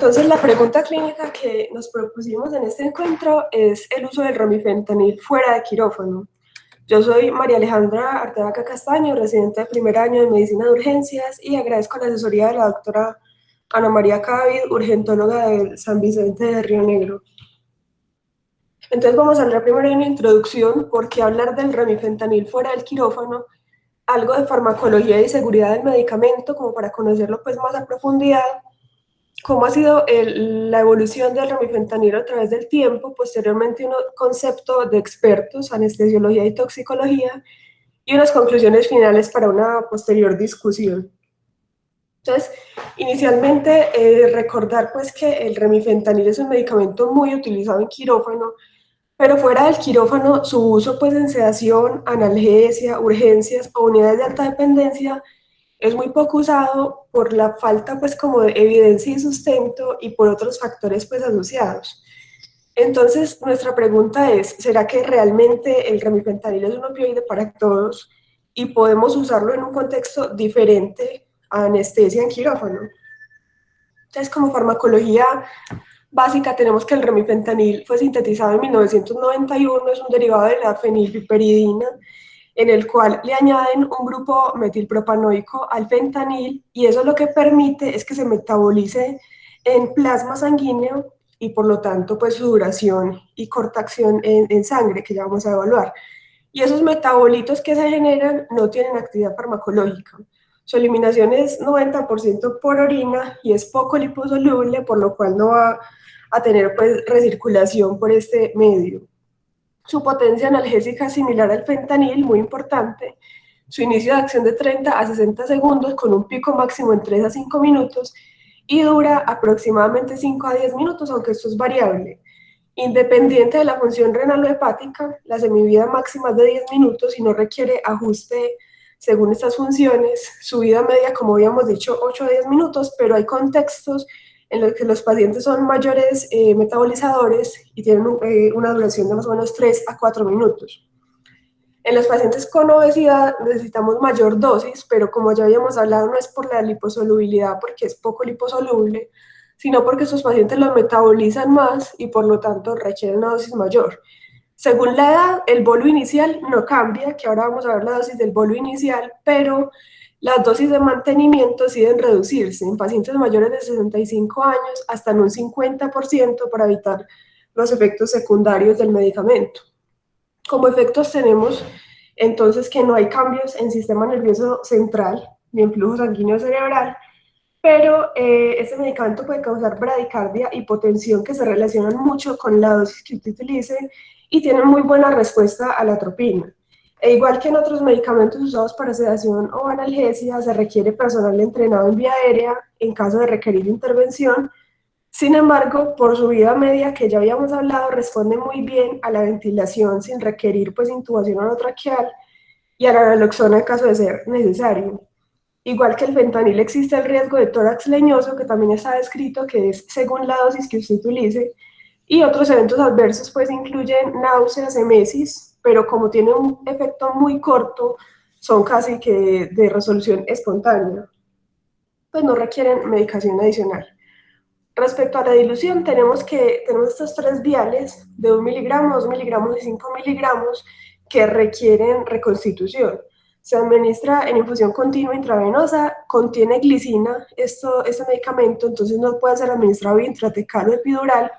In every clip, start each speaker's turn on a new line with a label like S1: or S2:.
S1: entonces la pregunta clínica que nos propusimos en este encuentro es el uso del remifentanil fuera de quirófano. Yo soy María Alejandra Arteaga Castaño, residente de primer año de Medicina de Urgencias, y agradezco la asesoría de la doctora Ana María Cadavid, urgentóloga de San Vicente de Río Negro. Entonces vamos a hablar primero de una introducción, por qué hablar del remifentanil fuera del quirófano, algo de farmacología y seguridad del medicamento, como para conocerlo pues más a profundidad, cómo ha sido la evolución del remifentanil a través del tiempo, posteriormente un concepto de expertos, anestesiología y toxicología, y unas conclusiones finales para una posterior discusión. Entonces, inicialmente, recordar pues que el remifentanil es un medicamento muy utilizado en quirófano, pero fuera del quirófano, su uso pues en sedación, analgesia, urgencias o unidades de alta dependencia es muy poco usado por la falta pues como de evidencia y sustento y por otros factores pues asociados. Entonces, nuestra pregunta es, ¿será que realmente el remifentanil es un opioide para todos y podemos usarlo en un contexto diferente a anestesia en quirófano? Entonces, como farmacología básica, tenemos que el remifentanil fue sintetizado en 1991, es un derivado de la fenilpiperidina, en el cual le añaden un grupo metilpropanoico al fentanil, y eso lo que permite es que se metabolice en plasma sanguíneo y por lo tanto pues su duración y corta acción en sangre, que ya vamos a evaluar. Y esos metabolitos que se generan no tienen actividad farmacológica. Su eliminación es 90% por orina y es poco liposoluble, por lo cual no va a tener pues recirculación por este medio. Su potencia analgésica es similar al fentanil, muy importante. Su inicio de acción de 30 a 60 segundos con un pico máximo en 3 a 5 minutos y dura aproximadamente 5 a 10 minutos, aunque esto es variable. Independiente de la función renal o hepática, la semivida máxima es de 10 minutos y no requiere ajuste según estas funciones. Su vida media, como habíamos dicho, 8 a 10 minutos, pero hay contextos en los que los pacientes son mayores metabolizadores y tienen una duración de más o menos 3 a 4 minutos. En los pacientes con obesidad necesitamos mayor dosis, pero como ya habíamos hablado, no es por la liposolubilidad, porque es poco liposoluble, sino porque sus pacientes lo metabolizan más y por lo tanto requieren una dosis mayor. Según la edad, el bolo inicial no cambia, que ahora vamos a ver la dosis del bolo inicial, pero las dosis de mantenimiento sí deben reducirse en pacientes mayores de 65 años hasta en un 50% para evitar los efectos secundarios del medicamento. Como efectos tenemos entonces que no hay cambios en sistema nervioso central ni en flujo sanguíneo cerebral, pero este medicamento puede causar bradicardia, hipotensión, que se relacionan mucho con la dosis que usted utilice y tienen muy buena respuesta a la atropina. E igual que en otros medicamentos usados para sedación o analgesia, se requiere personal entrenado en vía aérea en caso de requerir intervención. Sin embargo, por su vida media, que ya habíamos hablado, responde muy bien a la ventilación sin requerir pues intubación orotraqueal y a la naloxona en caso de ser necesario. Igual que el fentanil, existe el riesgo de tórax leñoso, que también está descrito, que es según la dosis que usted utilice, y otros eventos adversos pues incluyen náuseas, emesis, pero como tiene un efecto muy corto, son casi que de resolución espontánea, pues no requieren medicación adicional. Respecto a la dilución, tenemos estos 3 viales de 1 miligramo, 2 miligramos y 5 miligramos que requieren reconstitución. Se administra en infusión continua intravenosa, contiene glicina este medicamento, entonces no puede ser administrado intratecal o epidural,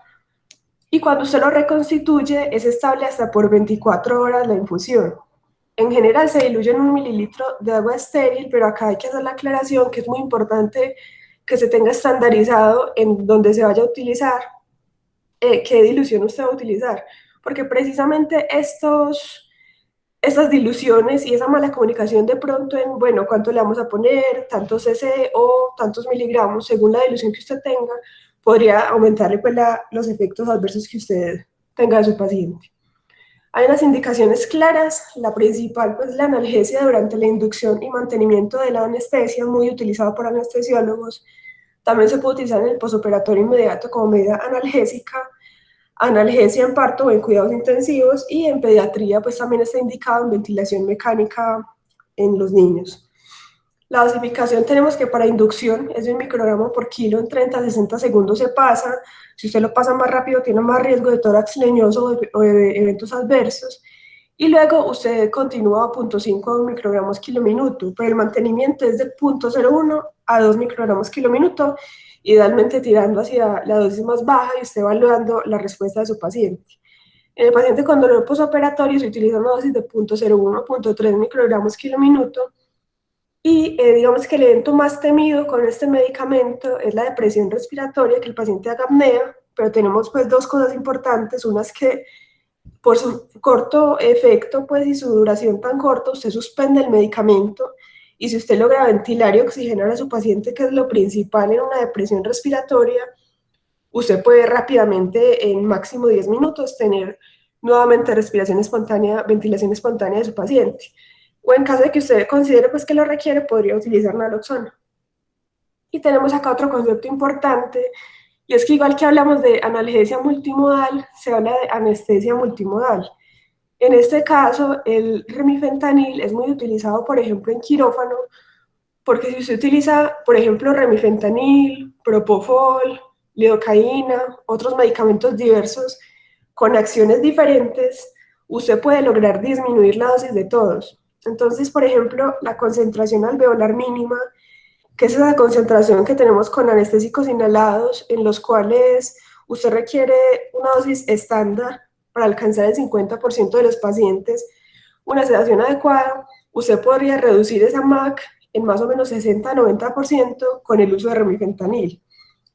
S1: y cuando usted lo reconstituye es estable hasta por 24 horas la infusión. En general se diluye en 1 mililitro de agua estéril, pero acá hay que hacer la aclaración que es muy importante que se tenga estandarizado en donde se vaya a utilizar, qué dilución usted va a utilizar, porque precisamente estas diluciones y esa mala comunicación de pronto en, bueno, cuánto le vamos a poner, tantos cc o tantos miligramos, según la dilución que usted tenga, podría aumentarle pues los efectos adversos que usted tenga de su paciente. Hay unas indicaciones claras, la principal pues la analgesia durante la inducción y mantenimiento de la anestesia, muy utilizado por anestesiólogos. También se puede utilizar en el posoperatorio inmediato como medida analgésica, analgesia en parto o en cuidados intensivos, y en pediatría pues también está indicado en ventilación mecánica en los niños. La dosificación tenemos que para inducción es de 1 microgramo por kilo en 30 a 60 segundos se pasa. Si usted lo pasa más rápido, tiene más riesgo de tórax leñoso o de eventos adversos. Y luego usted continúa a 0,5 microgramos kilo minuto, pero el mantenimiento es de 0,01 a 2 microgramos kilo minuto, idealmente tirando hacia la dosis más baja y usted evaluando la respuesta de su paciente. En el paciente con dolor posoperatorio se utiliza una dosis de 0,01 a 0,3 microgramos kilo minuto. Y digamos que el evento más temido con este medicamento es la depresión respiratoria, que el paciente haga apnea, pero tenemos pues dos cosas importantes. Una es que por su corto efecto pues y su duración tan corta, usted suspende el medicamento y si usted logra ventilar y oxigenar a su paciente, que es lo principal en una depresión respiratoria, usted puede rápidamente, en máximo 10 minutos, tener nuevamente respiración espontánea, ventilación espontánea de su paciente. O en caso de que usted considere pues, que lo requiere, podría utilizar naloxona. Y tenemos acá otro concepto importante, y es que igual que hablamos de analgesia multimodal, se habla de anestesia multimodal. En este caso, el remifentanil es muy utilizado, por ejemplo, en quirófano, porque si usted utiliza, por ejemplo, remifentanil, propofol, lidocaína, otros medicamentos diversos con acciones diferentes, usted puede lograr disminuir la dosis de todos. Entonces, por ejemplo, la concentración alveolar mínima, que es esa concentración que tenemos con anestésicos inhalados, en los cuales usted requiere una dosis estándar para alcanzar el 50% de los pacientes, una sedación adecuada, usted podría reducir esa MAC en más o menos 60-90% con el uso de remifentanil.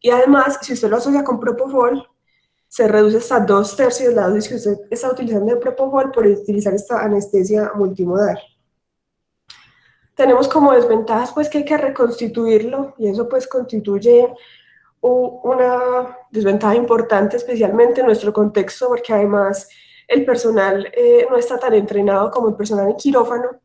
S1: Y además, si usted lo asocia con propofol, se reduce hasta 2/3 la dosis que usted está utilizando de propofol por utilizar esta anestesia multimodal. Tenemos como desventajas pues que hay que reconstituirlo y eso pues constituye una desventaja importante, especialmente en nuestro contexto, porque además el personal no está tan entrenado como el personal en quirófano,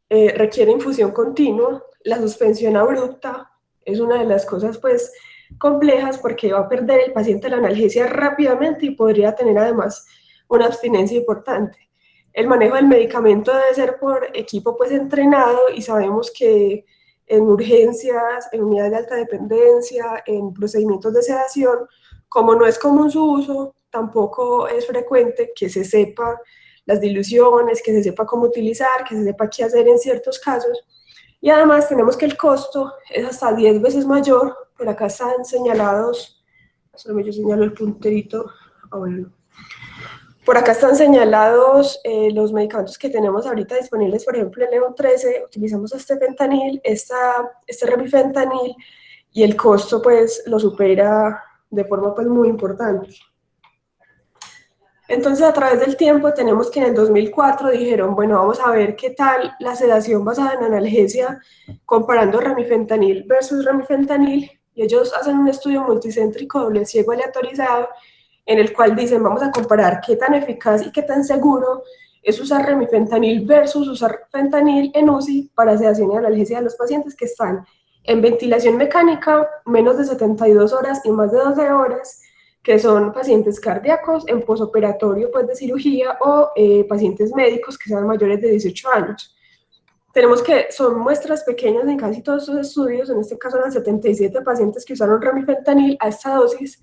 S1: requiere infusión continua, la suspensión abrupta es una de las cosas pues complejas porque va a perder el paciente la analgesia rápidamente y podría tener además una abstinencia importante. El manejo del medicamento debe ser por equipo pues entrenado y sabemos que en urgencias, en unidades de alta dependencia, en procedimientos de sedación, como no es común su uso, tampoco es frecuente que se sepa las diluciones, que se sepa cómo utilizar, que se sepa qué hacer en ciertos casos. Y además tenemos que el costo es hasta 10 veces mayor. Por acá están señalados, solo yo señalo el punterito, bueno. Por acá están señalados los medicamentos que tenemos ahorita disponibles, por ejemplo, en León 13 utilizamos este fentanil, este remifentanil, y el costo pues lo supera de forma pues muy importante. Entonces, a través del tiempo, tenemos que en el 2004 dijeron, bueno, vamos a ver qué tal la sedación basada en analgesia comparando remifentanil versus remifentanil, y ellos hacen un estudio multicéntrico doble ciego aleatorizado en el cual dicen, vamos a comparar qué tan eficaz y qué tan seguro es usar remifentanil versus usar fentanil en UCI para sedación y analgesia de los pacientes que están en ventilación mecánica menos de 72 horas y más de 12 horas, que son pacientes cardíacos en posoperatorio pues, de cirugía o pacientes médicos que sean mayores de 18 años. Tenemos que son muestras pequeñas en casi todos estos estudios, en este caso eran 77 pacientes que usaron remifentanil a esta dosis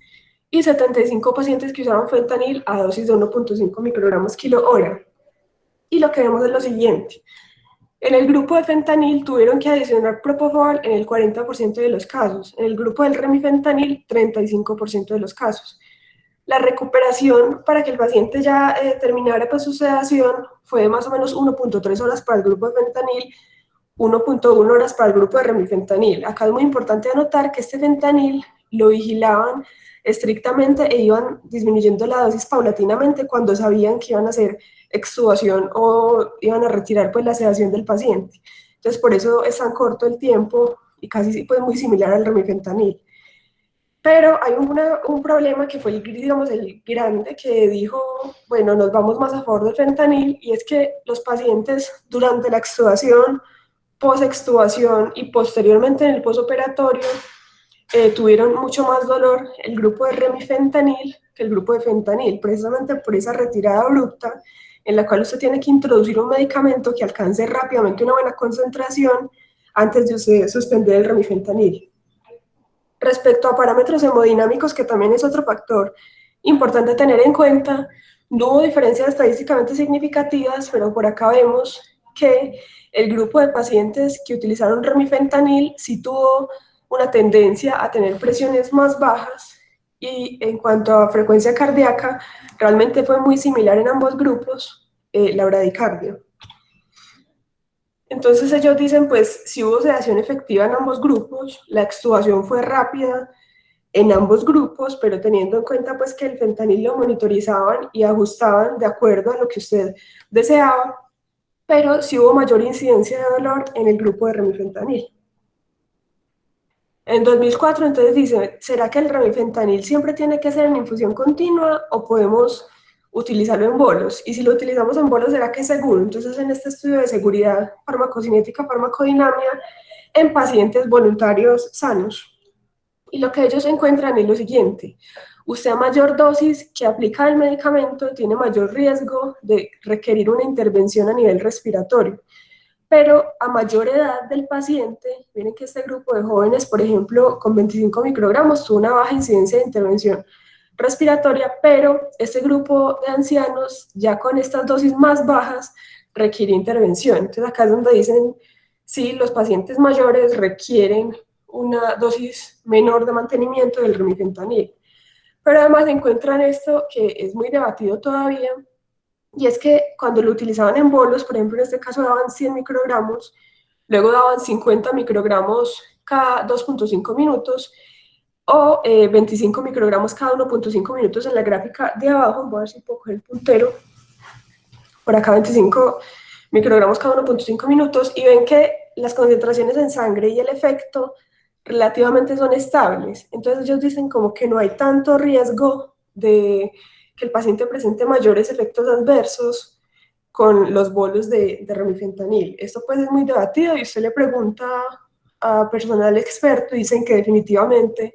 S1: y 75 pacientes que usaron fentanil a dosis de 1,5 microgramos kilo hora. Y lo que vemos es lo siguiente. En el grupo de fentanil tuvieron que adicionar propofol en el 40% de los casos, en el grupo del remifentanil 35% de los casos. La recuperación para que el paciente ya terminara pues, su sedación fue de más o menos 1,3 horas para el grupo de fentanil, 1,1 horas para el grupo de remifentanil. Acá es muy importante anotar que este fentanil lo vigilaban estrictamente e iban disminuyendo la dosis paulatinamente cuando sabían que iban a hacer extubación o iban a retirar pues la sedación del paciente. Entonces por eso es tan corto el tiempo y casi pues muy similar al remifentanil. Pero hay un problema que fue digamos, el grande que dijo, bueno, nos vamos más a favor del fentanil, y es que los pacientes durante la extubación, post-extubación y posteriormente en el postoperatorio tuvieron mucho más dolor el grupo de remifentanil que el grupo de fentanil, precisamente por esa retirada abrupta en la cual usted tiene que introducir un medicamento que alcance rápidamente una buena concentración antes de usted suspender el remifentanil. Respecto a parámetros hemodinámicos, que también es otro factor importante tener en cuenta, no hubo diferencias estadísticamente significativas, pero por acá vemos que el grupo de pacientes que utilizaron remifentanil sí tuvo una tendencia a tener presiones más bajas, y en cuanto a frecuencia cardíaca, realmente fue muy similar en ambos grupos, la bradicardia. Entonces ellos dicen, pues, si hubo sedación efectiva en ambos grupos, la extubación fue rápida en ambos grupos, pero teniendo en cuenta pues que el fentanil lo monitorizaban y ajustaban de acuerdo a lo que usted deseaba, pero sí hubo mayor incidencia de dolor en el grupo de remifentanil. En 2004, entonces dice, ¿será que el remifentanil siempre tiene que ser en infusión continua o podemos utilizarlo en bolos? Y si lo utilizamos en bolos, ¿será que es seguro? Entonces, en este estudio de seguridad farmacocinética, farmacodinámica, en pacientes voluntarios sanos. Y lo que ellos encuentran es lo siguiente: usted a mayor dosis que aplica el medicamento tiene mayor riesgo de requerir una intervención a nivel respiratorio. Pero a mayor edad del paciente, miren que este grupo de jóvenes, por ejemplo, con 25 microgramos, tuvo una baja incidencia de intervención respiratoria, pero este grupo de ancianos, ya con estas dosis más bajas, requiere intervención. Entonces acá es donde dicen, sí, los pacientes mayores requieren una dosis menor de mantenimiento del remifentanil. Pero además encuentran esto que es muy debatido todavía, y es que cuando lo utilizaban en bolos, por ejemplo, en este caso daban 100 microgramos, luego daban 50 microgramos cada 2.5 minutos, o 25 microgramos cada 1.5 minutos. En la gráfica de abajo, voy a ver si puedo coger el puntero, por acá 25 microgramos cada 1.5 minutos, y ven que las concentraciones en sangre y el efecto relativamente son estables. Entonces ellos dicen como que no hay tanto riesgo de que el paciente presente mayores efectos adversos con los bolos de remifentanil. Esto pues es muy debatido, y usted le pregunta a personal experto y dicen que definitivamente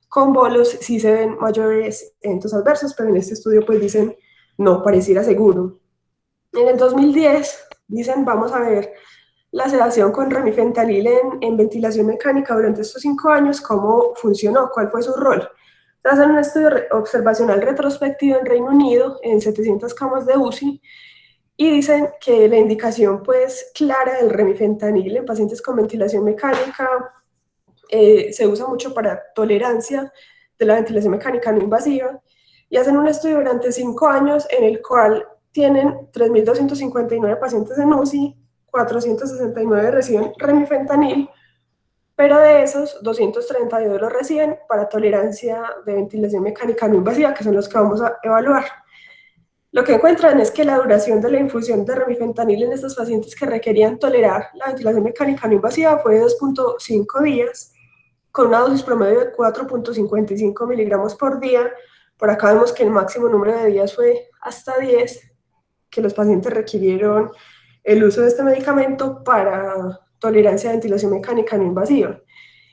S1: con bolos sí se ven mayores eventos adversos, pero en este estudio pues dicen no, pareciera seguro. En el 2010 dicen, vamos a ver la sedación con remifentanil en ventilación mecánica durante estos 5 años, cómo funcionó, cuál fue su rol. Hacen un estudio observacional retrospectivo en Reino Unido en 700 camas de UCI, y dicen que la indicación pues clara del remifentanil en pacientes con ventilación mecánica se usa mucho para tolerancia de la ventilación mecánica no invasiva, y hacen un estudio durante 5 años en el cual tienen 3.259 pacientes en UCI, 469 reciben remifentanil, pero de esos 232 los reciben para tolerancia de ventilación mecánica no invasiva, que son los que vamos a evaluar. Lo que encuentran es que la duración de la infusión de remifentanil en estos pacientes que requerían tolerar la ventilación mecánica no invasiva fue de 2.5 días, con una dosis promedio de 4.55 miligramos por día. Por acá vemos que el máximo número de días fue hasta 10, que los pacientes requirieron el uso de este medicamento para tolerancia a ventilación mecánica no invasiva.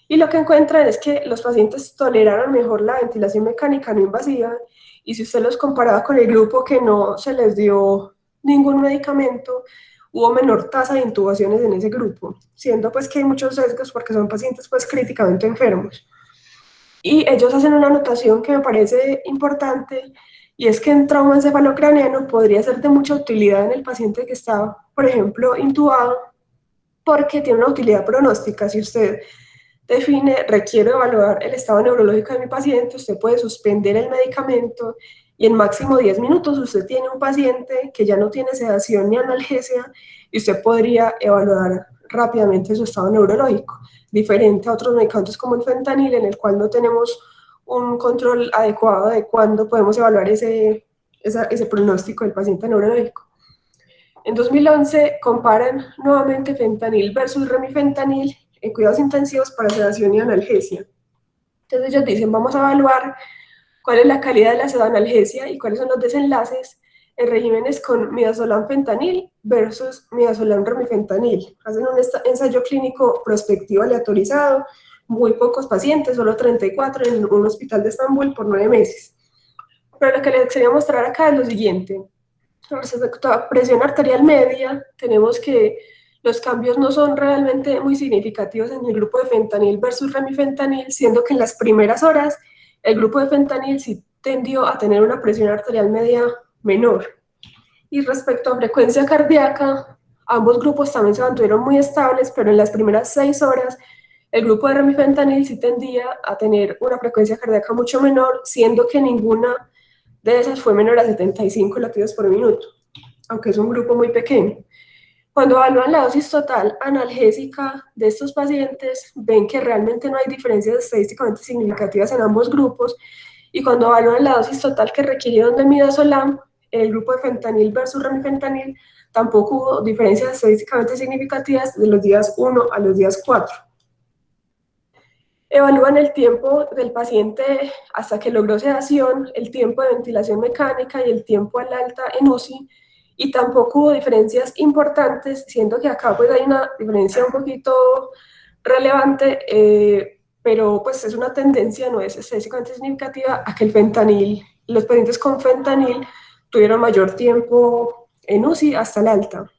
S1: Y lo que encuentran es que los pacientes toleraron mejor la ventilación mecánica no invasiva, y si usted los comparaba con el grupo que no se les dio ningún medicamento, hubo menor tasa de intubaciones en ese grupo, siendo pues que hay muchos sesgos porque son pacientes pues críticamente enfermos. Y ellos hacen una anotación que me parece importante, y es que en trauma encefalocraneano podría ser de mucha utilidad en el paciente que está, por ejemplo, intubado, porque tiene una utilidad pronóstica. Si usted define, requiero evaluar el estado neurológico de mi paciente, usted puede suspender el medicamento y en máximo 10 minutos usted tiene un paciente que ya no tiene sedación ni analgesia, y usted podría evaluar rápidamente su estado neurológico, diferente a otros medicamentos como el fentanil, en el cual no tenemos un control adecuado de cuándo podemos evaluar ese pronóstico del paciente neurológico. En 2011 comparan nuevamente fentanil versus remifentanil en cuidados intensivos para sedación y analgesia. Entonces ellos dicen, vamos a evaluar cuál es la calidad de la sedanalgesia y cuáles son los desenlaces en regímenes con midazolam fentanil versus midazolam remifentanil. Hacen un ensayo clínico prospectivo aleatorizado, muy pocos pacientes, solo 34 en un hospital de Estambul por 9 meses. Pero lo que les quería mostrar acá es lo siguiente. Respecto a presión arterial media, tenemos que Los cambios no son realmente muy significativos en el grupo de fentanil versus remifentanil, siendo que en las primeras horas el grupo de fentanil sí tendió a tener una presión arterial media menor. Y respecto a frecuencia cardíaca, ambos grupos también se mantuvieron muy estables, pero en las primeras 6 horas el grupo de remifentanil sí tendía a tener una frecuencia cardíaca mucho menor, siendo que ninguna de esas fue menor a 75 latidos por minuto, aunque es un grupo muy pequeño. Cuando evalúan la dosis total analgésica de estos pacientes, ven que realmente no hay diferencias estadísticamente significativas en ambos grupos, y cuando evalúan la dosis total que requirieron de midazolam, el grupo de fentanil versus remifentanil, tampoco hubo diferencias estadísticamente significativas de los días 1 a los días 4. Evalúan el tiempo del paciente hasta que logró sedación, el tiempo de ventilación mecánica y el tiempo al alta en UCI, y tampoco hubo diferencias importantes, siendo que acá pues hay una diferencia un poquito relevante, pero pues es una tendencia, no es estadísticamente significativa, a que el fentanil, los pacientes con fentanil tuvieron mayor tiempo en UCI hasta el alta.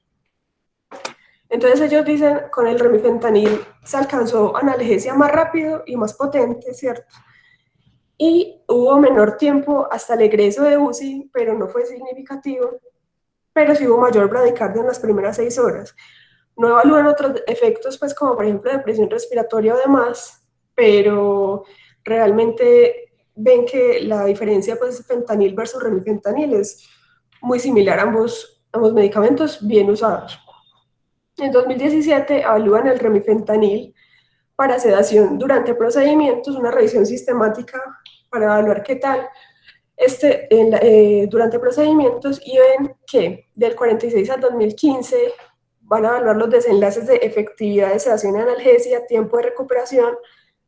S1: Entonces ellos dicen, con el remifentanil se alcanzó analgesia más rápido y más potente, ¿cierto? Y hubo menor tiempo hasta el egreso de UCI, pero no fue significativo, pero sí hubo mayor bradicardia en las primeras 6 horas. No evalúan otros efectos, pues como por ejemplo depresión respiratoria o demás, pero realmente ven que la diferencia pues fentanil versus remifentanil es muy similar a ambos medicamentos bien usados. En 2017 evalúan el remifentanil para sedación durante procedimientos, una revisión sistemática para evaluar qué tal durante procedimientos, y ven que del 46 al 2015 van a evaluar los desenlaces de efectividad de sedación y analgesia, tiempo de recuperación,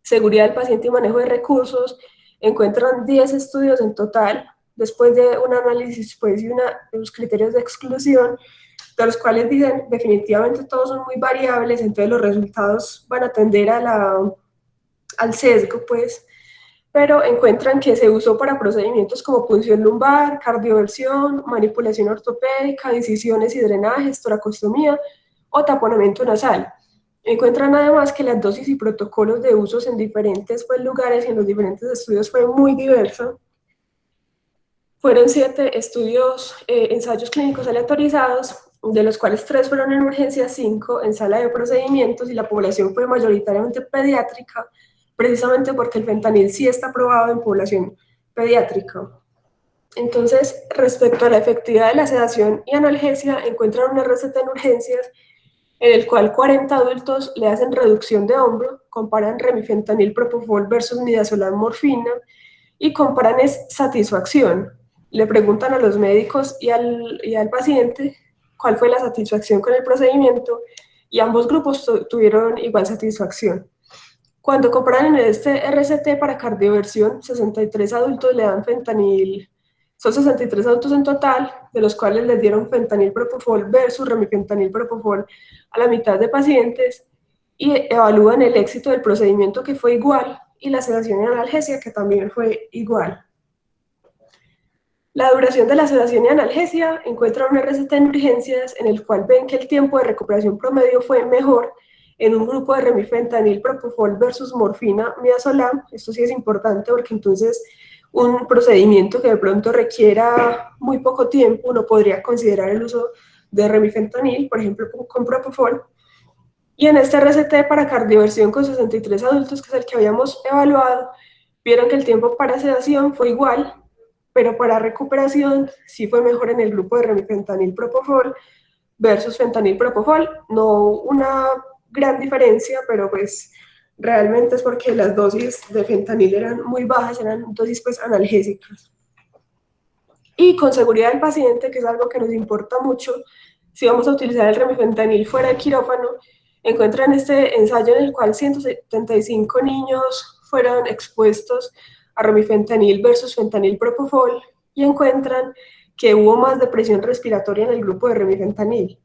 S1: seguridad del paciente y manejo de recursos. Encuentran 10 estudios en total, después de un análisis pues, y unos criterios de exclusión, de los cuales dicen definitivamente todos son muy variables, entonces los resultados van a tender al sesgo, pues, pero encuentran que se usó para procedimientos como punción lumbar, cardioversión, manipulación ortopédica, incisiones y drenajes, toracostomía o taponamiento nasal. Encuentran además que las dosis y protocolos de usos en diferentes pues, lugares y en los diferentes estudios fue muy diversa. Fueron 7 estudios, ensayos clínicos aleatorizados, de los cuales 3 fueron en urgencia, 5 en sala de procedimientos, y la población fue mayoritariamente pediátrica, precisamente porque el fentanil sí está aprobado en población pediátrica. Entonces, respecto a la efectividad de la sedación y analgesia, encuentran una receta en urgencias en el cual 40 adultos le hacen reducción de hombro, comparan remifentanil propofol versus midazolam morfina y comparan satisfacción. Le preguntan a los médicos y al paciente cuál fue la satisfacción con el procedimiento, y ambos grupos tuvieron igual satisfacción. Cuando comparan en este RCT para cardioversión, 63 adultos le dan fentanil, son 63 adultos en total, de los cuales les dieron fentanil propofol versus remifentanil propofol a la mitad de pacientes, y evalúan el éxito del procedimiento, que fue igual, y la sedación y analgesia, que también fue igual. La duración de la sedación y analgesia, encuentran una receta en urgencias en el cual ven que el tiempo de recuperación promedio fue mejor en un grupo de remifentanil propofol versus morfina midazolam. Esto sí es importante porque entonces un procedimiento que de pronto requiera muy poco tiempo no podría considerar el uso de remifentanil, por ejemplo con propofol. Y en este RCT para cardioversión con 63 adultos, que es el que habíamos evaluado, vieron que el tiempo para sedación fue igual, pero para recuperación sí fue mejor en el grupo de remifentanil propofol versus fentanil propofol. No una gran diferencia, pero pues realmente es porque las dosis de fentanil eran muy bajas, eran dosis pues analgésicas. Y con seguridad del paciente, que es algo que nos importa mucho, si vamos a utilizar el remifentanil fuera de quirófano, encuentran este ensayo en el cual 175 niños fueron expuestos a remifentanil versus fentanil propofol, y encuentran que hubo más depresión respiratoria en el grupo de remifentanil.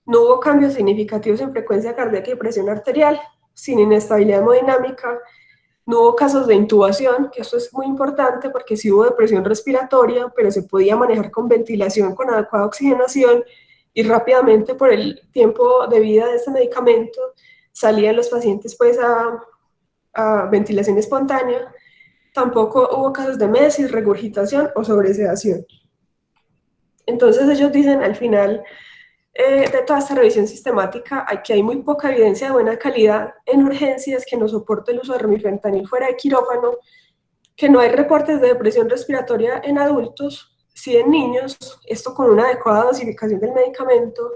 S1: No hubo cambios significativos en frecuencia cardíaca y presión arterial, sin inestabilidad hemodinámica. No hubo casos de intubación, que esto es muy importante porque sí hubo depresión respiratoria, pero se podía manejar con ventilación con adecuada oxigenación, y rápidamente por el tiempo de vida de este medicamento salían los pacientes pues a ventilación espontánea. Tampoco hubo casos de mesis, regurgitación o sobresedación. Entonces ellos dicen al final de toda esta revisión sistemática que hay muy poca evidencia de buena calidad en urgencias que no soporte el uso de remifentanil fuera de quirófano, que no hay reportes de depresión respiratoria en adultos, sí en niños, esto con una adecuada dosificación del medicamento,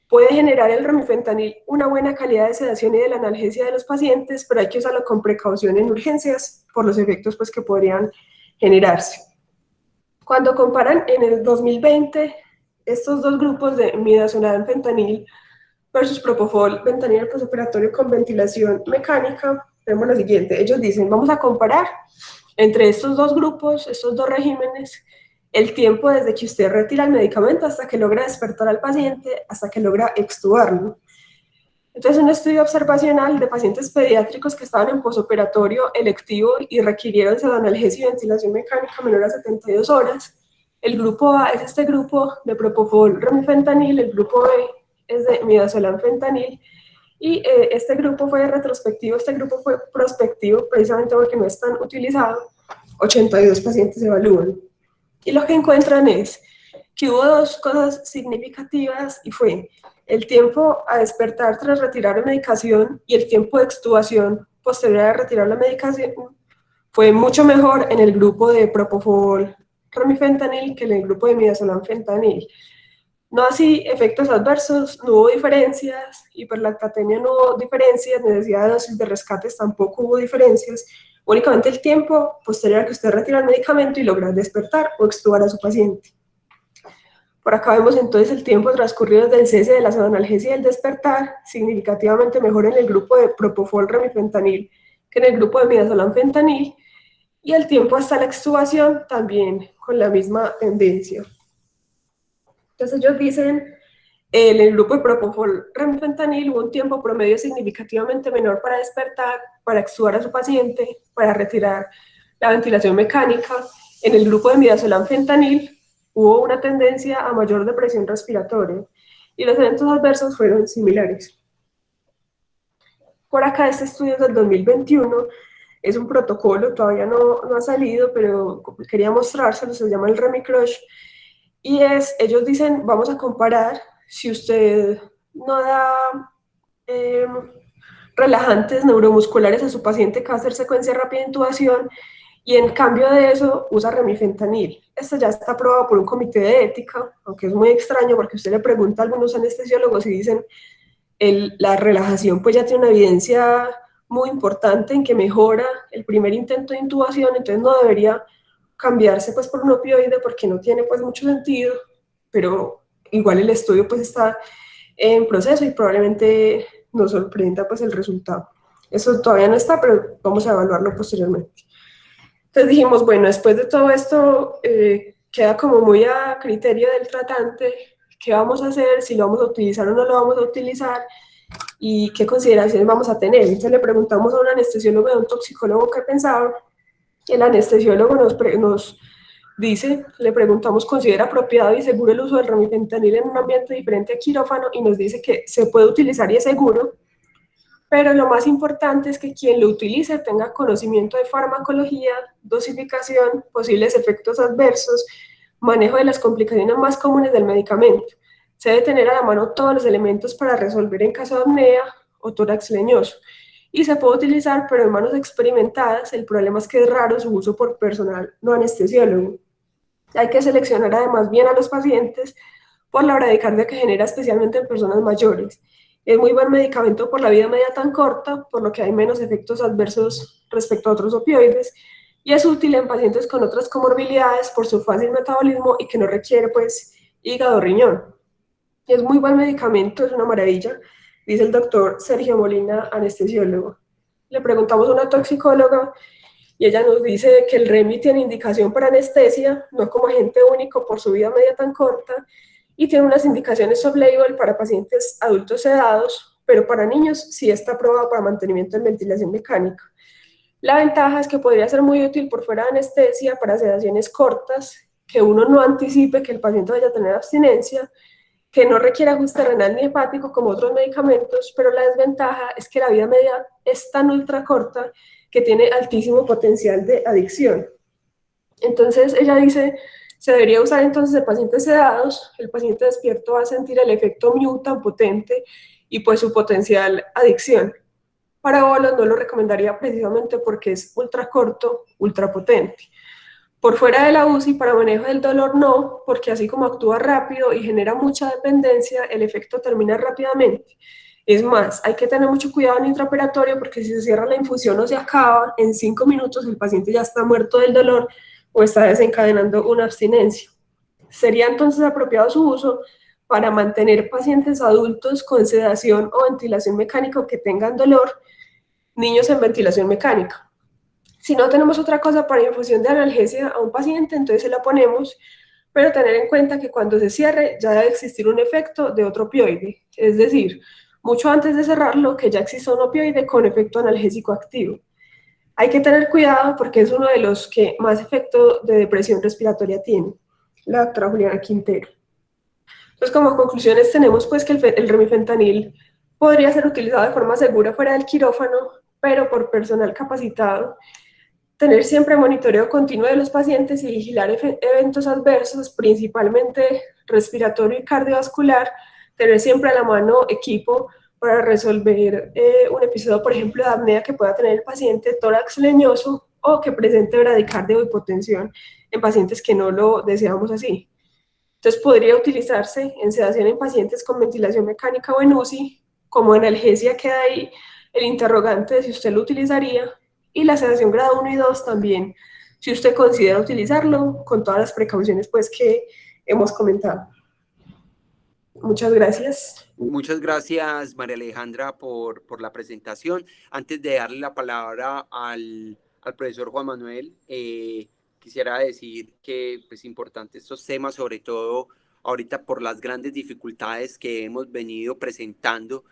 S1: puede generar el remifentanil una buena calidad de sedación y de la analgesia de los pacientes, pero hay que usarlo con precaución en urgencias por los efectos pues, que podrían generarse. Cuando comparan en el 2020 estos dos grupos de midazolam fentanil versus propofol fentanil postoperatorio con ventilación mecánica, vemos lo siguiente. Ellos dicen, vamos a comparar entre estos dos grupos, estos dos regímenes, el tiempo desde que usted retira el medicamento hasta que logra despertar al paciente, hasta que logra extubarlo. Entonces, un estudio observacional de pacientes pediátricos que estaban en posoperatorio electivo y requirieron analgesia y ventilación mecánica menor a 72 horas. El grupo A es este grupo de propofol remifentanil, el grupo B es de midazolam fentanil, y este grupo fue retrospectivo, este grupo fue prospectivo, precisamente porque no es tan utilizado. 82 pacientes se evalúan. Y lo que encuentran es que hubo dos cosas significativas y fue el tiempo a despertar tras retirar la medicación y el tiempo de extubación posterior a retirar la medicación fue mucho mejor en el grupo de propofol remifentanil que en el grupo de midazolam fentanil. No así efectos adversos, no hubo diferencias, hiperlactatemia no hubo diferencias, necesidad de dosis de rescates tampoco hubo diferencias, únicamente el tiempo posterior a que usted retira el medicamento y logra despertar o extubar a su paciente. Por acá vemos entonces el tiempo transcurrido desde el cese de la analgesia y el despertar, significativamente mejor en el grupo de propofol remifentanil que en el grupo de midazolam fentanil, y el tiempo hasta la extubación también con la misma tendencia. Entonces ellos dicen, en el grupo de propofol remifentanil hubo un tiempo promedio significativamente menor para despertar, para extubar a su paciente, para retirar la ventilación mecánica. En el grupo de midazolam fentanil hubo una tendencia a mayor depresión respiratoria y los eventos adversos fueron similares. Por acá este estudio es del 2021, es un protocolo, todavía no ha salido, pero quería mostrárselo, se llama el RemiCrush, y ellos dicen, vamos a comparar si usted no da relajantes neuromusculares a su paciente que va a hacer secuencia rápida de intubación, y en cambio de eso usa remifentanil. Esto ya está aprobado por un comité de ética, aunque es muy extraño porque usted le pregunta a algunos anestesiólogos y dicen, la relajación pues ya tiene una evidencia muy importante en que mejora el primer intento de intubación, entonces no debería cambiarse pues por un opioide porque no tiene pues mucho sentido, pero igual el estudio pues está en proceso y probablemente nos sorprenda pues el resultado. Eso todavía no está, pero vamos a evaluarlo posteriormente. Entonces dijimos, bueno, después de todo esto queda como muy a criterio del tratante qué vamos a hacer, si lo vamos a utilizar o no lo vamos a utilizar y qué consideraciones vamos a tener. Entonces le preguntamos a un anestesiólogo y a un toxicólogo qué pensaban. El anestesiólogo nos dice, le preguntamos, ¿considera apropiado y seguro el uso del remifentanil en un ambiente diferente a quirófano? Y nos dice que se puede utilizar y es seguro, pero lo más importante es que quien lo utilice tenga conocimiento de farmacología, dosificación, posibles efectos adversos, manejo de las complicaciones más comunes del medicamento. Se debe tener a la mano todos los elementos para resolver en caso de apnea o tórax leñoso. Y se puede utilizar, pero en manos experimentadas. El problema es que es raro su uso por personal no anestesiólogo. Hay que seleccionar además bien a los pacientes por la bradicardia que genera especialmente en personas mayores. Es muy buen medicamento por la vida media tan corta, por lo que hay menos efectos adversos respecto a otros opioides, y es útil en pacientes con otras comorbilidades por su fácil metabolismo y que no requiere pues hígado o riñón. Es muy buen medicamento, es una maravilla, dice el doctor Sergio Molina, anestesiólogo. Le preguntamos a una toxicóloga y ella nos dice que el REMI tiene indicación para anestesia, no como agente único por su vida media tan corta, y tiene unas indicaciones off-label para pacientes adultos sedados, pero para niños sí está aprobado para mantenimiento en ventilación mecánica. La ventaja es que podría ser muy útil por fuera de anestesia para sedaciones cortas, que uno no anticipe que el paciente vaya a tener abstinencia, que no requiere ajuste renal ni hepático como otros medicamentos, pero la desventaja es que la vida media es tan ultra corta que tiene altísimo potencial de adicción. Entonces ella dice, se debería usar entonces en pacientes sedados, el paciente despierto va a sentir el efecto mu tan potente y pues su potencial adicción. Para bolos no lo recomendaría precisamente porque es ultra corto, ultra potente. Por fuera de la UCI, para manejo del dolor no, porque así como actúa rápido y genera mucha dependencia, el efecto termina rápidamente. Es más, hay que tener mucho cuidado en el intraoperatorio porque si se cierra la infusión o se acaba, en 5 minutos el paciente ya está muerto del dolor o está desencadenando una abstinencia. Sería entonces apropiado su uso para mantener pacientes adultos con sedación o ventilación mecánica o que tengan dolor, niños en ventilación mecánica. Si no tenemos otra cosa para infusión de analgesia a un paciente, entonces se la ponemos, pero tener en cuenta que cuando se cierre ya debe existir un efecto de otro opioide, es decir, mucho antes de cerrarlo que ya exista un opioide con efecto analgésico activo. Hay que tener cuidado porque es uno de los que más efecto de depresión respiratoria tiene, la doctora Juliana Quintero. Entonces, como conclusiones tenemos pues que el remifentanil podría ser utilizado de forma segura fuera del quirófano, pero por personal capacitado, tener siempre monitoreo continuo de los pacientes y vigilar eventos adversos, principalmente respiratorio y cardiovascular, tener siempre a la mano equipo para resolver un episodio, por ejemplo, de apnea que pueda tener el paciente, tórax leñoso o que presente bradicardia o hipotensión en pacientes que no lo deseamos así. Entonces podría utilizarse en sedación en pacientes con ventilación mecánica o en UCI, como analgesia queda ahí el interrogante de si usted lo utilizaría, y la sedación grado 1 y 2 también, si usted considera utilizarlo con todas las precauciones pues que hemos comentado. Muchas gracias.
S2: Muchas gracias, María Alejandra, por la presentación. Antes de darle la palabra al profesor Juan Manuel, quisiera decir que es pues, importante estos temas, sobre todo ahorita por las grandes dificultades que hemos venido presentando,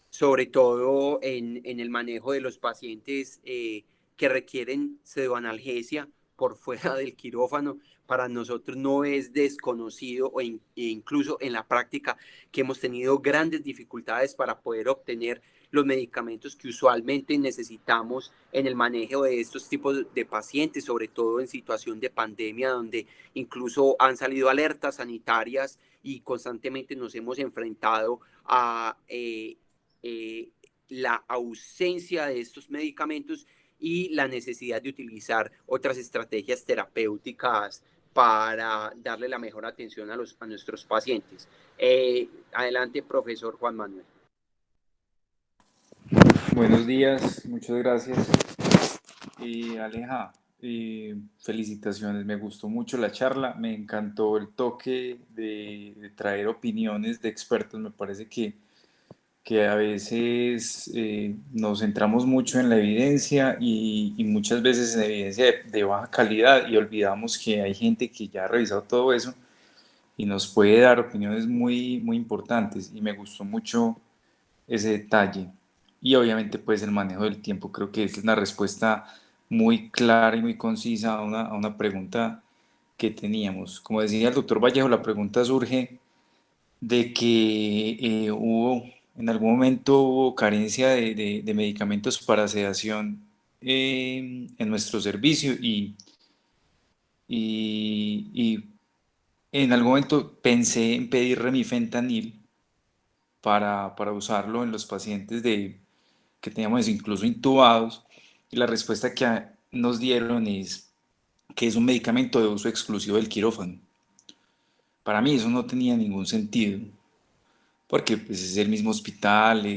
S2: sobre todo en el manejo de los pacientes que requieren pseudoanalgesia por fuera del quirófano. Para nosotros no es desconocido e incluso en la práctica que hemos tenido grandes dificultades para poder obtener los medicamentos que usualmente necesitamos en el manejo de estos tipos de pacientes, sobre todo en situación de pandemia, donde incluso han salido alertas sanitarias y constantemente nos hemos enfrentado a la ausencia de estos medicamentos y la necesidad de utilizar otras estrategias terapéuticas para darle la mejor atención a nuestros pacientes. Adelante, profesor Juan Manuel.
S3: Buenos días, muchas gracias. Aleja, felicitaciones, me gustó mucho la charla, me encantó el toque de traer opiniones de expertos, me parece que a veces nos centramos mucho en la evidencia y muchas veces en evidencia de baja calidad y olvidamos que hay gente que ya ha revisado todo eso y nos puede dar opiniones muy, muy importantes y me gustó mucho ese detalle. Y obviamente pues el manejo del tiempo, creo que esta es una respuesta muy clara y muy concisa a una pregunta que teníamos. Como decía el doctor Vallejo, la pregunta surge de que en algún momento hubo carencia de medicamentos para sedación en nuestro servicio y en algún momento pensé en pedir remifentanil para usarlo en los pacientes que teníamos incluso intubados, y la respuesta que nos dieron es que es un medicamento de uso exclusivo del quirófano. Para mí eso no tenía ningún sentido, porque pues, es el mismo hospital,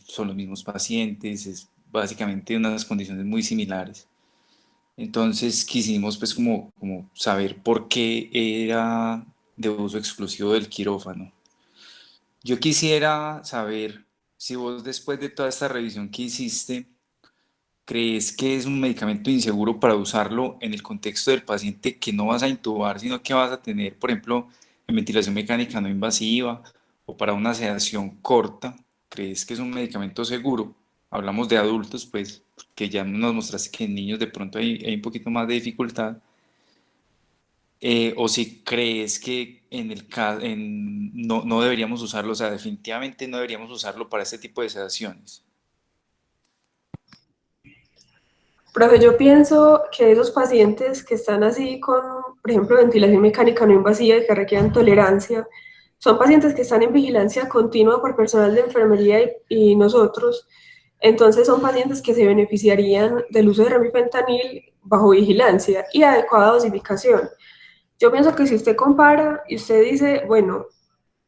S3: son los mismos pacientes, es básicamente unas condiciones muy similares. Entonces quisimos pues como saber por qué era de uso exclusivo del quirófano. Yo quisiera saber si vos después de toda esta revisión que hiciste, ¿crees que es un medicamento inseguro para usarlo en el contexto del paciente que no vas a intubar, sino que vas a tener, por ejemplo, en ventilación mecánica no invasiva o para una sedación corta? ¿Crees que es un medicamento seguro? Hablamos de adultos, pues, que ya nos mostraste que en niños de pronto hay un poquito más de dificultad. o si crees que no deberíamos usarlo, o sea, definitivamente no deberíamos usarlo para este tipo de sedaciones.
S1: Profe, yo pienso que esos pacientes que están así con, por ejemplo, ventilación mecánica no invasiva y que requieren tolerancia, son pacientes que están en vigilancia continua por personal de enfermería y nosotros. Entonces son pacientes que se beneficiarían del uso de remifentanil bajo vigilancia y adecuada dosificación. Yo pienso que si usted compara y usted dice, bueno,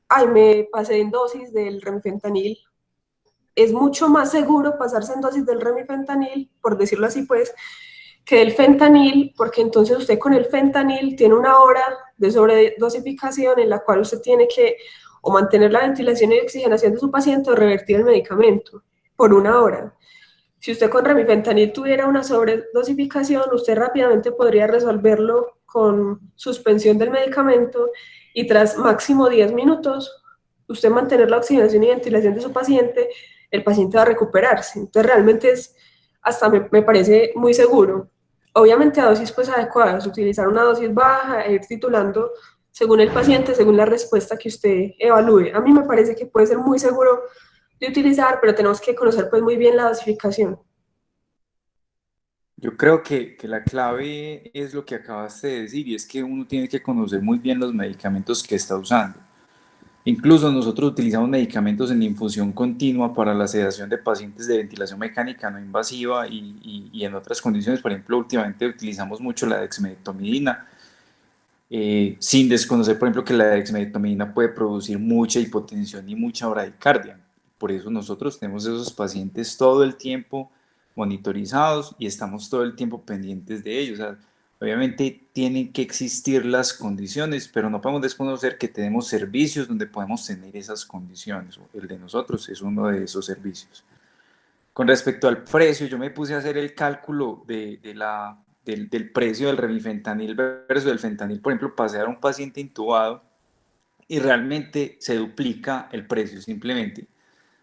S1: ay, me pasé en dosis del remifentanil, es mucho más seguro pasarse en dosis del remifentanil, por decirlo así, pues, que del fentanil, porque entonces usted con el fentanil tiene una hora de sobredosificación en la cual usted tiene que o mantener la ventilación y oxigenación de su paciente o revertir el medicamento por una hora. Si usted con remifentanil tuviera una sobredosificación, usted rápidamente podría resolverlo con suspensión del medicamento y tras máximo 10 minutos, usted mantener la oxigenación y ventilación de su paciente, el paciente va a recuperarse. Entonces realmente hasta me parece muy seguro. Obviamente a dosis pues adecuadas, utilizar una dosis baja e ir titulando según el paciente, según la respuesta que usted evalúe. A mí me parece que puede ser muy seguro de utilizar, pero tenemos que conocer pues muy bien la dosificación.
S3: Yo creo que la clave es lo que acabaste de decir, y es que uno tiene que conocer muy bien los medicamentos que está usando. Incluso nosotros utilizamos medicamentos en infusión continua para la sedación de pacientes de ventilación mecánica no invasiva y en otras condiciones. Por ejemplo, últimamente utilizamos mucho la dexmedetomidina, sin desconocer, por ejemplo, que la dexmedetomidina puede producir mucha hipotensión y mucha bradicardia. Por eso nosotros tenemos esos pacientes todo el tiempo monitorizados y estamos todo el tiempo pendientes de ellos. O sea, obviamente tienen que existir las condiciones, pero no podemos desconocer que tenemos servicios donde podemos tener esas condiciones. El de nosotros es uno de esos servicios. Con respecto al precio, yo me puse a hacer el cálculo del precio del remifentanil versus el fentanil, por ejemplo, pasé a un paciente intubado y realmente se duplica el precio simplemente.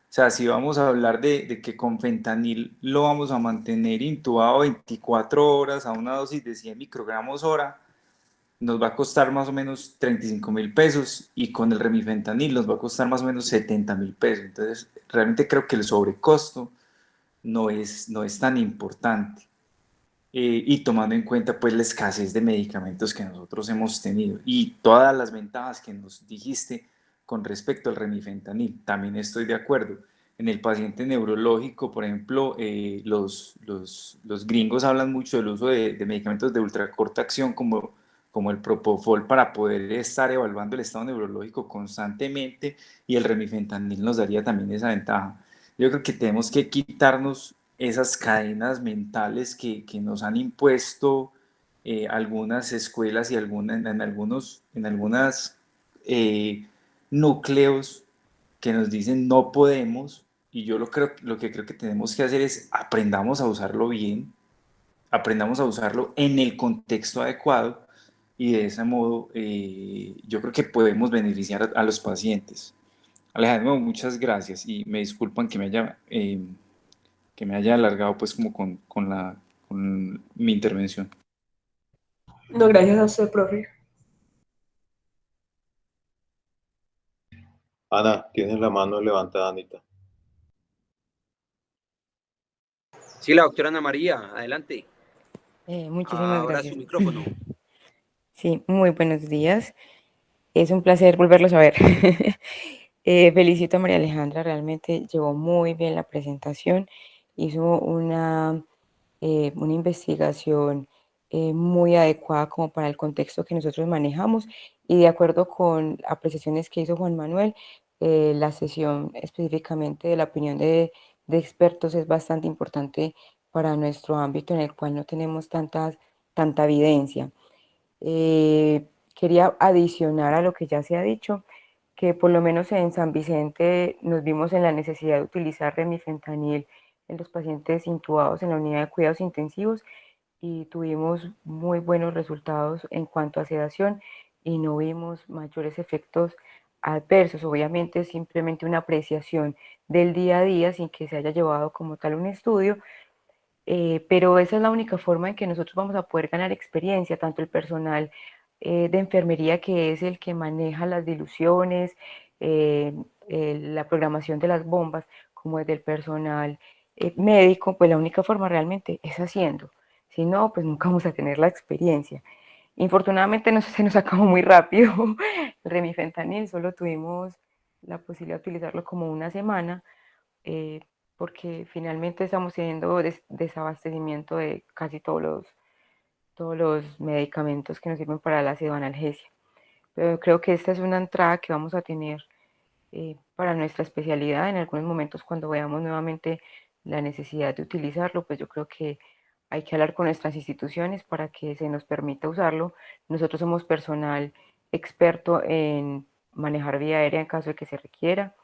S3: O sea, si vamos a hablar de que con fentanil lo vamos a mantener intubado 24 horas a una dosis de 100 microgramos hora, nos va a costar más o menos 35.000 pesos y con el remifentanil nos va a costar más o menos 70.000 pesos. Entonces, realmente creo que el sobrecosto no es tan importante. Y tomando en cuenta pues la escasez de medicamentos que nosotros hemos tenido y todas las ventajas que nos dijiste con respecto al remifentanil, también estoy de acuerdo. En el paciente neurológico, por ejemplo, los gringos hablan mucho del uso de medicamentos de ultracorta acción como el propofol para poder estar evaluando el estado neurológico constantemente, y el remifentanil nos daría también esa ventaja. Yo creo que tenemos que quitarnos esas cadenas mentales que nos han impuesto algunas escuelas y en algunas núcleos que nos dicen no podemos, y yo lo que creo que tenemos que hacer es aprendamos a usarlo bien, aprendamos a usarlo en el contexto adecuado, y de ese modo yo creo que podemos beneficiar a los pacientes. Alejandro, muchas gracias y me disculpan que me haya alargado pues como con mi intervención.
S1: No, gracias a usted, profe.
S4: Ana, tienes la mano levantada, Anita.
S2: Sí, la doctora Ana María, adelante.
S5: Muchísimas
S2: Ahora su
S5: gracias.
S2: micrófono.
S5: Sí, muy buenos días. Es un placer volverlos a ver. Felicito a María Alejandra, realmente llevó muy bien la presentación, hizo una investigación muy adecuada como para el contexto que nosotros manejamos, y de acuerdo con apreciaciones que hizo Juan Manuel, la sesión específicamente de la opinión de expertos es bastante importante para nuestro ámbito en el cual no tenemos tanta evidencia. Quería adicionar a lo que ya se ha dicho, que por lo menos en San Vicente nos vimos en la necesidad de utilizar remifentanil en los pacientes intubados en la unidad de cuidados intensivos, y tuvimos muy buenos resultados en cuanto a sedación y no vimos mayores efectos adversos. Obviamente es simplemente una apreciación del día a día sin que se haya llevado como tal un estudio, pero esa es la única forma en que nosotros vamos a poder ganar experiencia, tanto el personal de enfermería, que es el que maneja las diluciones, la programación de las bombas, como es del personal médico, pues la única forma realmente es haciendo. Si no, pues nunca vamos a tener la experiencia. Infortunadamente se nos acabó muy rápido el remifentanil, solo tuvimos la posibilidad de utilizarlo como una semana, porque finalmente estamos teniendo desabastecimiento de casi todos los medicamentos que nos sirven para la pseudoanalgesia. Pero creo que esta es una entrada que vamos a tener para nuestra especialidad en algunos momentos cuando veamos nuevamente la necesidad de utilizarlo, pues yo creo que hay que hablar con nuestras instituciones para que se nos permita usarlo. Nosotros somos personal experto en manejar vía aérea en caso de que se requiera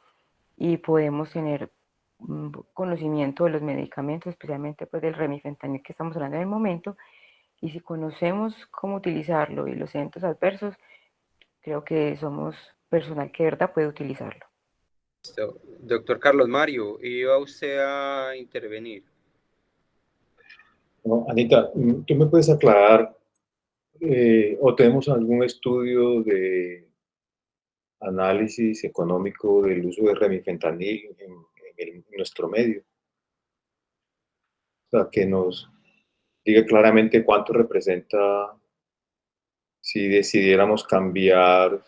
S5: y podemos tener conocimiento de los medicamentos, especialmente pues del remifentanil que estamos hablando en el momento, y si conocemos cómo utilizarlo y los eventos adversos, creo que somos personal que de verdad puede utilizarlo.
S2: Doctor Carlos Mario, ¿iba usted a intervenir?
S4: No, Anita, ¿tú me puedes aclarar o tenemos algún estudio de análisis económico del uso de remifentanil en nuestro medio? O sea, que nos diga claramente cuánto representa si decidiéramos cambiar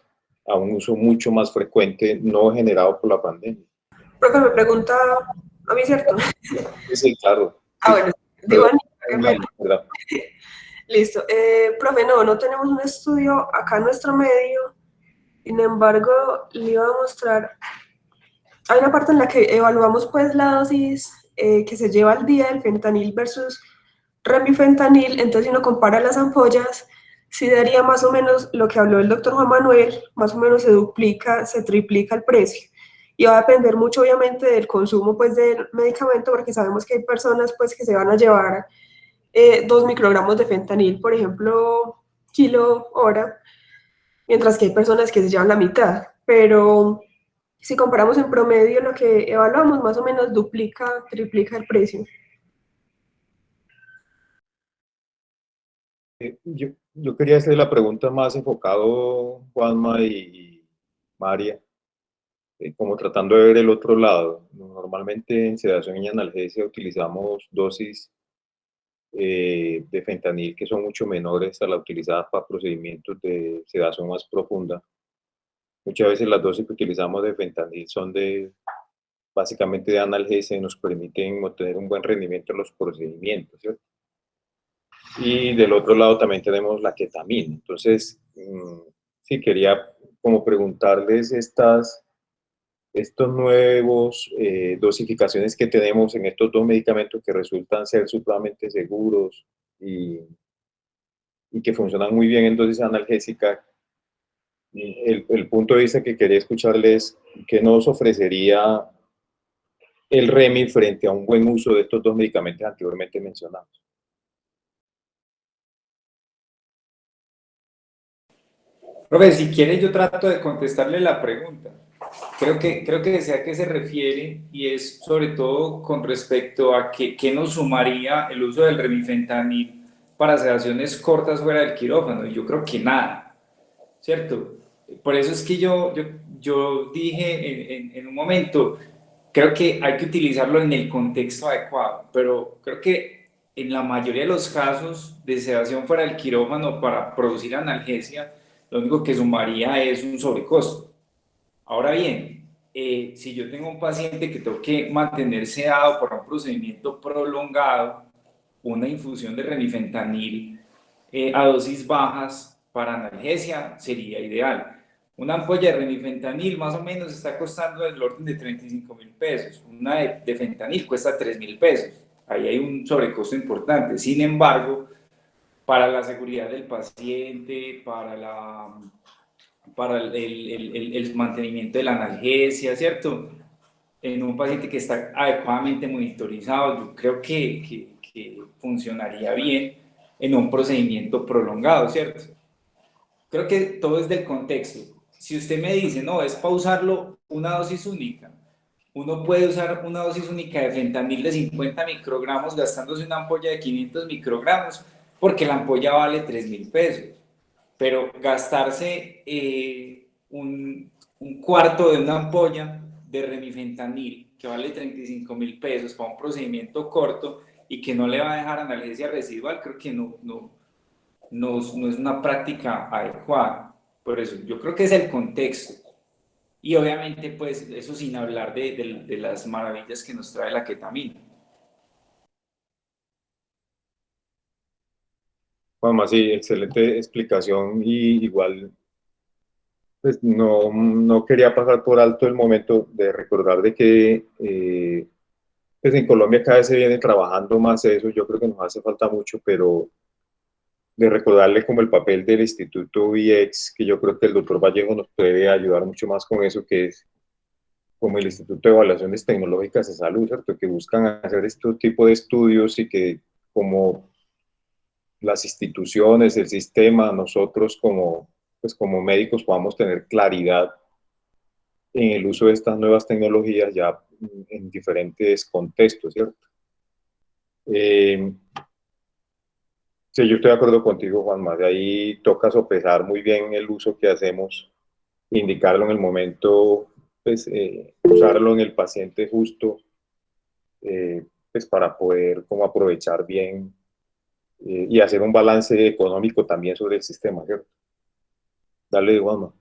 S4: a un uso mucho más frecuente, no generado por la pandemia.
S1: Profe, me pregunta a mí, ¿cierto?
S4: Sí, claro.
S1: Bueno, digo,
S4: ¿Verdad?
S1: listo. Profe, no tenemos un estudio acá en nuestro medio. Sin embargo, le iba a mostrar, hay una parte en la que evaluamos pues la dosis que se lleva al día del fentanil versus remifentanil. Entonces, si uno compara las ampollas, sí daría más o menos lo que habló el doctor Juan Manuel, más o menos se duplica, se triplica el precio. Y va a depender mucho, obviamente, del consumo pues del medicamento, porque sabemos que hay personas pues que se van a llevar 2 microgramos de fentanil, por ejemplo, kilo hora, mientras que hay personas que se llevan la mitad. Pero si comparamos en promedio lo que evaluamos, más o menos duplica, triplica el precio.
S4: Yo quería hacer la pregunta más enfocado, Juanma y María, como tratando de ver el otro lado. Normalmente en sedación y analgesia utilizamos dosis de fentanil que son mucho menores a las utilizadas para procedimientos de sedación más profunda. Muchas veces las dosis que utilizamos de fentanil son básicamente de analgesia y nos permiten obtener un buen rendimiento en los procedimientos, ¿cierto? Y del otro lado también tenemos la ketamina. Entonces, sí, quería como preguntarles estos nuevos dosificaciones que tenemos en estos dos medicamentos que resultan ser supremamente seguros y que funcionan muy bien en dosis analgésica. El punto de vista que quería escucharles, ¿qué nos ofrecería el REMI frente a un buen uso de estos dos medicamentos anteriormente mencionados?
S3: Profe, si quiere yo trato de contestarle la pregunta. Creo que sé a qué se refiere y es sobre todo con respecto a qué nos sumaría el uso del remifentanil para sedaciones cortas fuera del quirófano. Y yo creo que nada, ¿cierto? Por eso es que yo dije en un momento, creo que hay que utilizarlo en el contexto adecuado, pero creo que en la mayoría de los casos de sedación fuera del quirófano para producir analgesia, lo único que sumaría es un sobrecosto. Ahora bien, si yo tengo un paciente que tengo que mantener sedado por un procedimiento prolongado, una infusión de remifentanil a dosis bajas para analgesia sería ideal. Una ampolla de remifentanil más o menos está costando del orden de 35.000 pesos. Una de fentanil cuesta 3.000 pesos. Ahí hay un sobrecosto importante. Sin embargo, para la seguridad del paciente, para el mantenimiento de la analgesia, ¿cierto? En un paciente que está adecuadamente monitorizado, yo creo que funcionaría bien en un procedimiento prolongado, ¿cierto? Creo que todo es del contexto. Si usted me dice, no, es para usarlo una dosis única, uno puede usar una dosis única de fentanil de 50 microgramos gastándose una ampolla de 500 microgramos porque la ampolla vale 3.000 pesos. pero gastarse un cuarto de una ampolla de remifentanil que vale 35.000 pesos para un procedimiento corto y que no le va a dejar analgesia residual, creo que no es una práctica adecuada. Por eso, yo creo que es el contexto. Y obviamente, pues, eso sin hablar de las maravillas que nos trae la ketamina.
S4: Juanma, sí, excelente explicación y igual pues no quería pasar por alto el momento de recordar de que pues en Colombia cada vez se viene trabajando más eso, yo creo que nos hace falta mucho, pero de recordarle como el papel del Instituto IEX, que yo creo que el doctor Vallejo nos puede ayudar mucho más con eso, que es como el Instituto de Evaluaciones Tecnológicas de Salud, ¿cierto? Que buscan hacer este tipo de estudios y que como las instituciones, el sistema, nosotros pues como médicos podamos tener claridad en el uso de estas nuevas tecnologías ya en diferentes contextos, ¿cierto? Sí, yo estoy de acuerdo contigo, Juanma. De ahí toca sopesar muy bien el uso que hacemos, indicarlo en el momento, pues usarlo en el paciente justo, pues para poder como aprovechar bien y hacer un balance económico también sobre el sistema, ¿cierto? Dale, Juanma.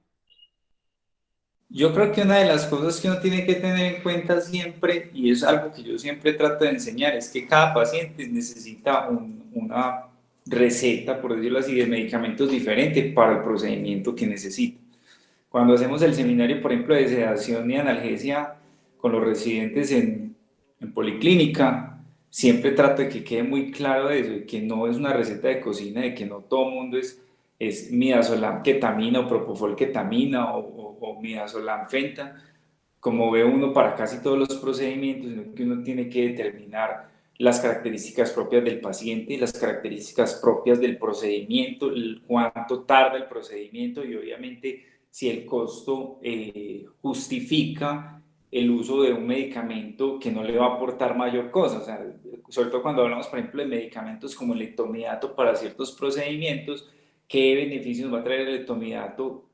S3: Yo creo que una de las cosas que uno tiene que tener en cuenta siempre, y es algo que yo siempre trato de enseñar, es que cada paciente necesita una receta, por decirlo así, de medicamentos diferente para el procedimiento que necesita. Cuando hacemos el seminario, por ejemplo, de sedación y analgesia con los residentes en policlínica, siempre trato de que quede muy claro eso, de que no es una receta de cocina, de que no todo el mundo es midazolam ketamina o propofol ketamina o midazolam fenta, como ve uno para casi todos los procedimientos, sino que uno tiene que determinar las características propias del paciente, las características propias del procedimiento, el cuánto tarda el procedimiento y obviamente si el costo justifica el uso de un medicamento que no le va a aportar mayor cosa. O sea, sobre todo cuando hablamos, por ejemplo, de medicamentos como el etomidato para ciertos procedimientos, ¿qué beneficios va a traer el etomidato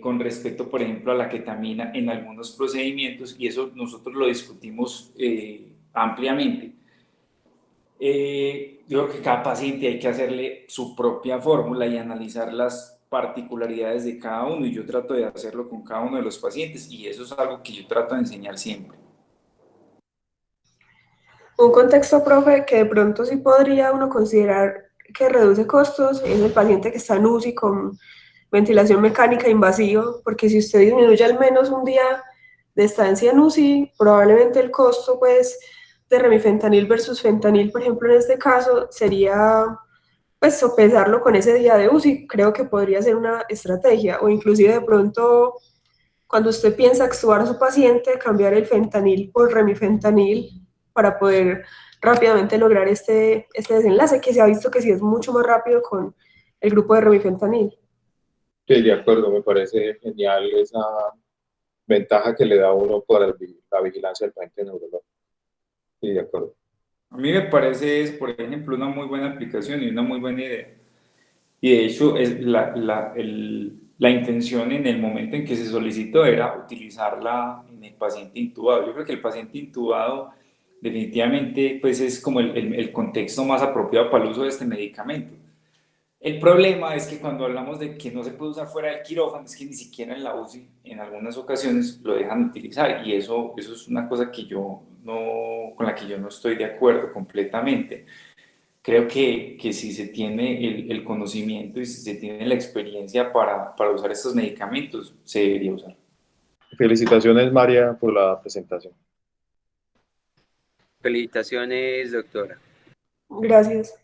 S3: con respecto, por ejemplo, a la ketamina en algunos procedimientos? Y eso nosotros lo discutimos ampliamente. Yo creo que cada paciente hay que hacerle su propia fórmula y analizar las particularidades de cada uno, y yo trato de hacerlo con cada uno de los pacientes, y eso es algo que yo trato de enseñar siempre.
S1: Un contexto, profe, que de pronto sí podría uno considerar que reduce costos es el paciente que está en UCI con ventilación mecánica invasiva, porque si usted disminuye al menos un día de estancia en UCI, probablemente el costo pues de remifentanil versus fentanil, por ejemplo, en este caso, sería pues sopesarlo con ese día de UCI. Creo que podría ser una estrategia, o inclusive de pronto cuando usted piensa actuar a su paciente, cambiar el fentanil por remifentanil para poder rápidamente lograr este desenlace, que se ha visto que sí es mucho más rápido con el grupo de remifentanil.
S4: Sí, de acuerdo, me parece genial esa ventaja que le da a uno para la vigilancia del paciente neurológico. Sí, de acuerdo.
S3: A mí me parece, por ejemplo, una muy buena aplicación y una muy buena idea. Y de hecho, la intención en el momento en que se solicitó era utilizarla en el paciente intubado. Yo creo que el paciente intubado definitivamente pues, es como el contexto más apropiado para el uso de este medicamento. El problema es que cuando hablamos de que no se puede usar fuera del quirófano, es que ni siquiera en la UCI en algunas ocasiones lo dejan utilizar, y eso es una cosa que con la que yo no estoy de acuerdo completamente. Creo que si se tiene el conocimiento y si se tiene la experiencia para usar estos medicamentos, se debería usar.
S4: Felicitaciones, María, por la presentación.
S2: Felicitaciones, doctora.
S1: Gracias.